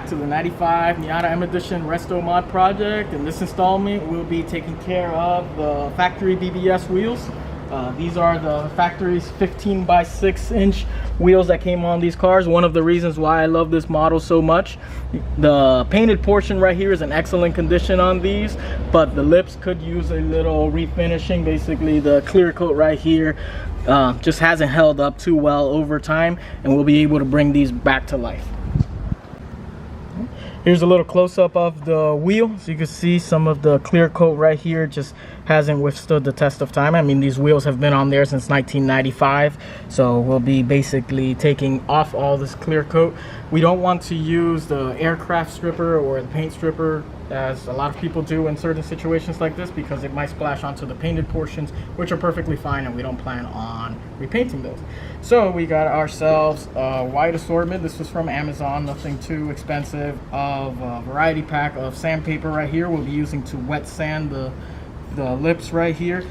to the 95 Miata M Edition Restomod project. In this installment, we'll be taking care of the factory BBS wheels. These are the factory's 15 by 6 inch wheels that came on these cars. One of the reasons why I love this model so much. The painted portion right here is in excellent condition on these, but the lips could use a little refinishing. Basically, the clear coat right here just hasn't held up too well over time, and we'll be able to bring these back to life. Here's a little close-up of the wheel. So you can see some of the clear coat right here just hasn't withstood the test of time. I mean, these wheels have been on there since 1995. So we'll be basically taking off all this clear coat. We don't want to use the aircraft stripper or the paint stripper, as a lot of people do in certain situations like this, because it might splash onto the painted portions, which are perfectly fine, and we don't plan on repainting those. So we got ourselves a wide assortment. This was from Amazon, nothing too expensive, of a variety pack of sandpaper right here. We'll be using to wet sand the lips right here.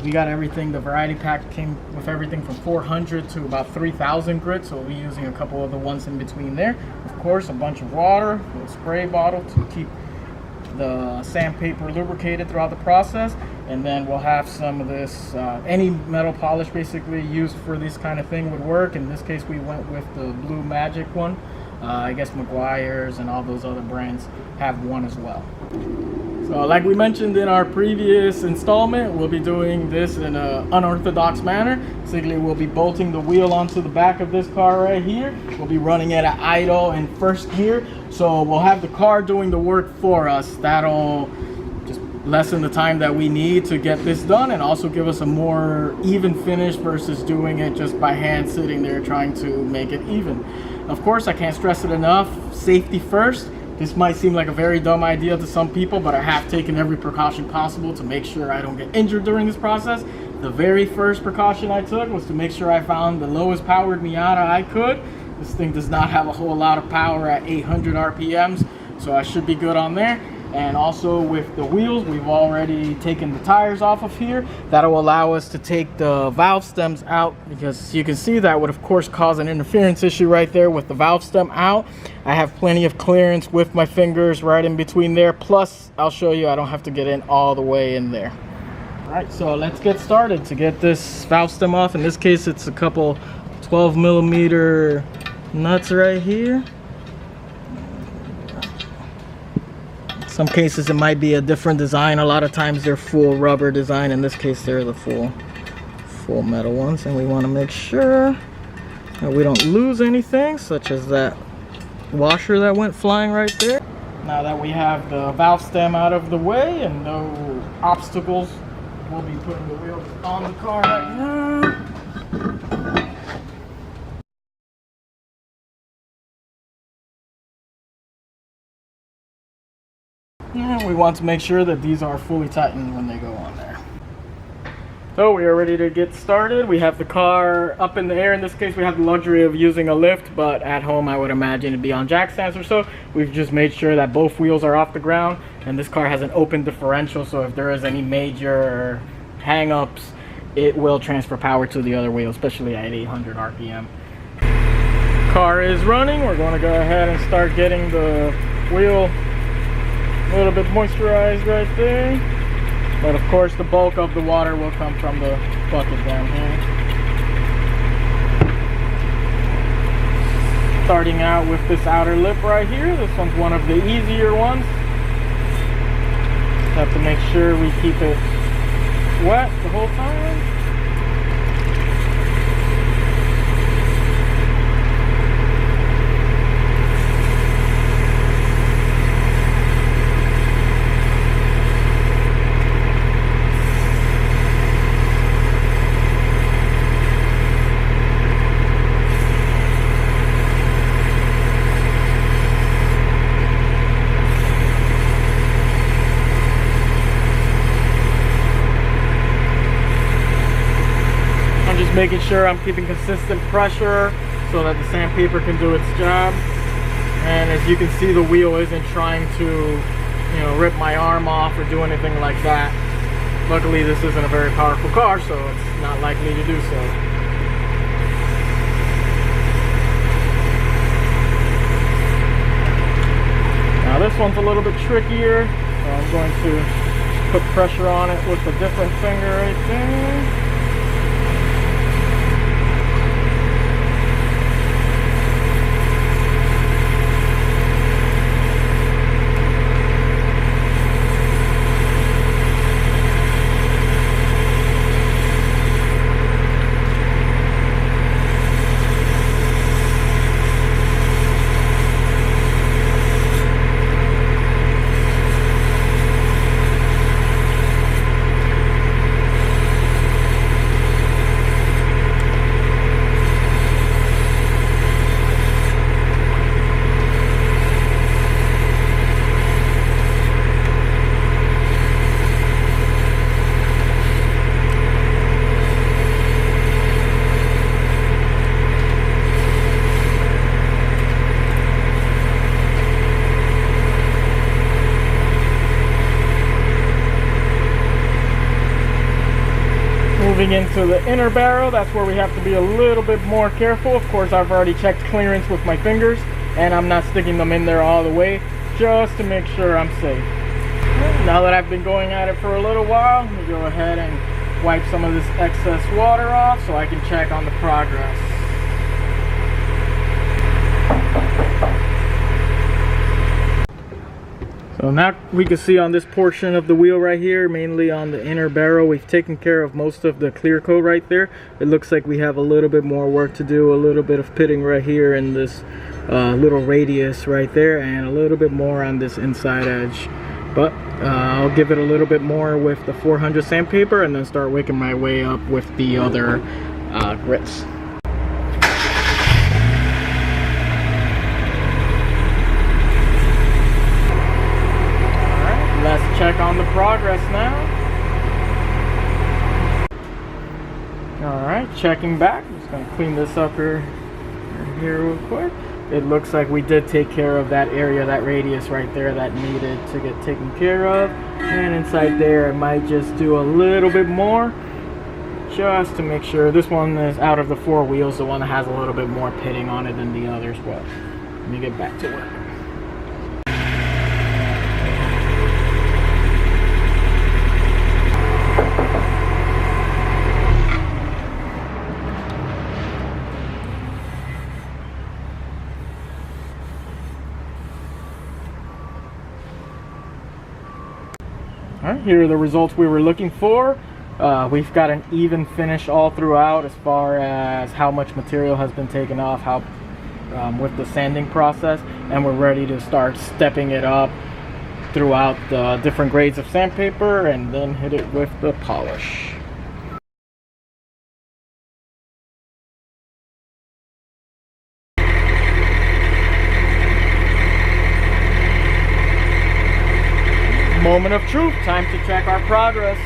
We got everything. The variety pack came with everything from 400 to about 3,000 grit, so we'll be using a couple of the ones in between there. Of course, a bunch of water, a little spray bottle to keep the sandpaper lubricated throughout the process, and then we'll have some of this any metal polish basically used for this kind of thing would work. In this case, we went with the Blue Magic one. I guess Meguiar's and all those other brands have one as well. So like we mentioned in our previous installment, we'll be doing this in an unorthodox manner. Basically, we'll be bolting the wheel onto the back of this car right here. We'll be running it at idle in first gear. So we'll have the car doing the work for us. That'll just lessen the time that we need to get this done, and also give us a more even finish versus doing it just by hand, sitting there trying to make it even. Of course, I can't stress it enough, safety first. This might seem like a very dumb idea to some people, but I have taken every precaution possible to make sure I don't get injured during this process. The very first precaution I took was to make sure I found the lowest powered Miata I could. This thing does not have a whole lot of power at 800 RPMs, so I should be good on there. And also with the wheels, we've already taken the tires off of here. That'll allow us to take the valve stems out, because you can see that would of course cause an interference issue right there with the valve stem out. I have plenty of clearance with my fingers right in between there. Plus, I'll show you, I don't have to get in all the way in there. All right, so let's get started. To get this valve stem off, in this case, it's a couple 12mm nuts right here. Some cases it might be a different design. A lot of times they're full rubber design. In this case, they're the full metal ones, and we want to make sure that we don't lose anything, such as that washer that went flying right there. Now that we have the valve stem out of the way and no obstacles, we'll be putting the wheels on the car right now. And we want to make sure that these are fully tightened when they go on there. So we are ready to get started. We have the car up in the air. In this case, we have the luxury of using a lift, but at home I would imagine it'd be on jack stands or so. We've just made sure that both wheels are off the ground, and this car has an open differential, so if there is any major hang-ups, it will transfer power to the other wheel, especially at 800 RPM. Car is running. We're going to go ahead and start getting the wheel a little bit moisturized right there, but of course the bulk of the water will come from the bucket down here. Starting out with this outer lip right here. This one's one of the easier ones. Have to make sure we keep it wet the whole time. Making sure I'm keeping consistent pressure so that the sandpaper can do its job. And as you can see, the wheel isn't trying to, rip my arm off or do anything like that. Luckily, this isn't a very powerful car, so it's not likely to do so. this one's a little bit trickier, so I'm going to put pressure on it with a different finger right there. Moving into the inner barrel, that's where we have to be a little bit more careful. Of course, I've already checked clearance with my fingers, and I'm not sticking them in there all the way, just to make sure I'm safe. Now that I've been going at it for a little while, let me go ahead and wipe some of this excess water off so I can check on the progress. So now we can see on this portion of the wheel right here, mainly on the inner barrel, we've taken care of most of the clear coat right there. It looks like we have a little bit more work to do, a little bit of pitting right here in this little radius right there, and a little bit more on this inside edge. But I'll give it a little bit more with the 400 sandpaper and then start working my way up with the other grits. Let's check on the progress now. Alright, checking back. I'm just going to clean this up here real quick. It looks like we did take care of that area, that radius right there that needed to get taken care of. And inside there, I might just do a little bit more just to make sure. This one is out of the 4 wheels, the one that has a little bit more pitting on it than the others. But let me get back to work. Alright, here are the results we were looking for. We've got an even finish all throughout as far as how much material has been taken off, how with the sanding process, and we're ready to start stepping it up throughout the different grades of sandpaper and then hit it with the polish. Moment of truth, time to check our progress.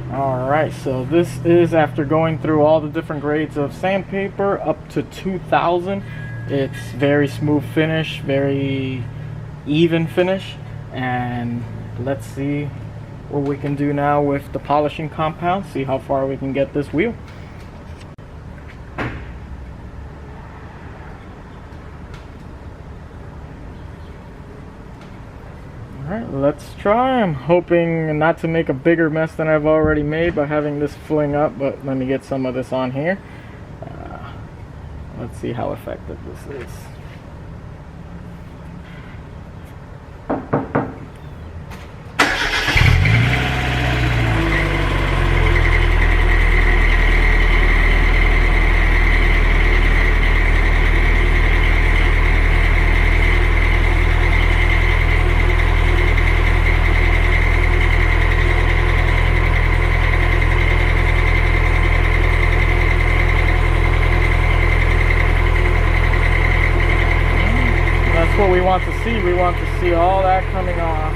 Alright, so this is after going through all the different grades of sandpaper up to 2000. It's very smooth finish, very even finish, and let's see what we can do now with the polishing compound, see how far we can get this wheel. Alright, let's try. I'm hoping not to make a bigger mess than I've already made by having this fling up, but let me get some of this on here. Let's see how effective this is. What we want to see. We want to see all that coming off.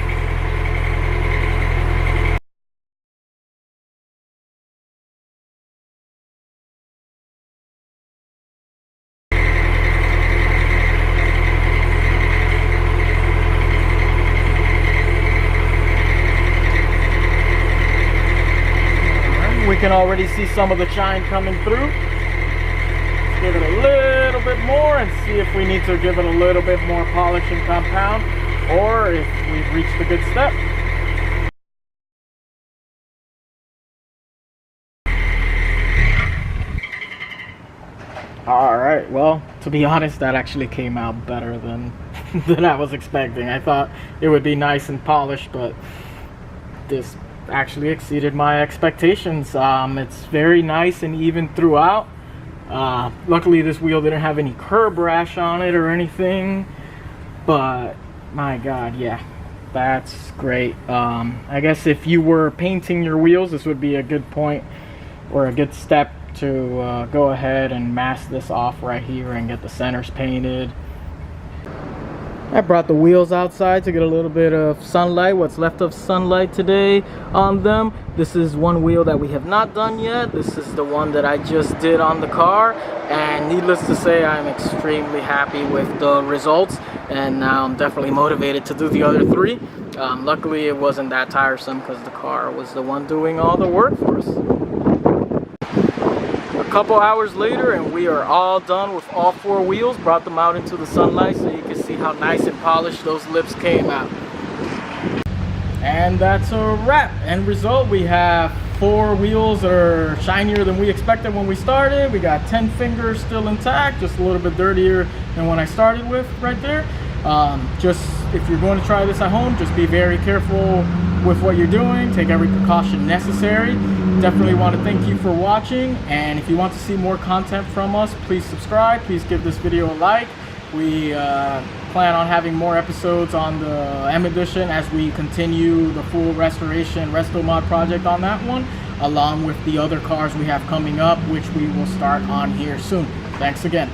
We can already see some of the shine coming through. Let's give it a little bit more and see if we need to give it a little bit more polish and compound, or if we've reached a good step. All right, well, to be honest, that actually came out better than than I was expecting. I thought it would be nice and polished, but this actually exceeded my expectations. It's very nice and even throughout. Luckily this wheel didn't have any curb rash on it or anything, but my god, yeah, that's great. I guess if you were painting your wheels, this would be a good point or a good step to go ahead and mask this off right here and get the centers painted. I brought the wheels outside to get a little bit of sunlight, what's left of sunlight today on them. This is one wheel that we have not done yet. This is the one that I just did on the car, and needless to say, I'm extremely happy with the results, and now I'm definitely motivated to do the other three. Luckily it wasn't that tiresome because the car was the one doing all the work for us. Couple hours later and we are all done with all four wheels. Brought them out into the sunlight so you can see how nice and polished those lips came out. And that's a wrap. End result, we have four wheels that are shinier than we expected when we started. We got 10 fingers still intact, just a little bit dirtier than when I started with right there. Just if you're going to try this at home, just be very careful with what you're doing. Take every precaution necessary. Definitely want to thank you for watching, and if you want to see more content from us, please subscribe. Please give this video a like. We plan on having more episodes on the M Edition as we continue the full restoration Restomod project on that one, along with the other cars we have coming up, which we will start on here soon. Thanks again.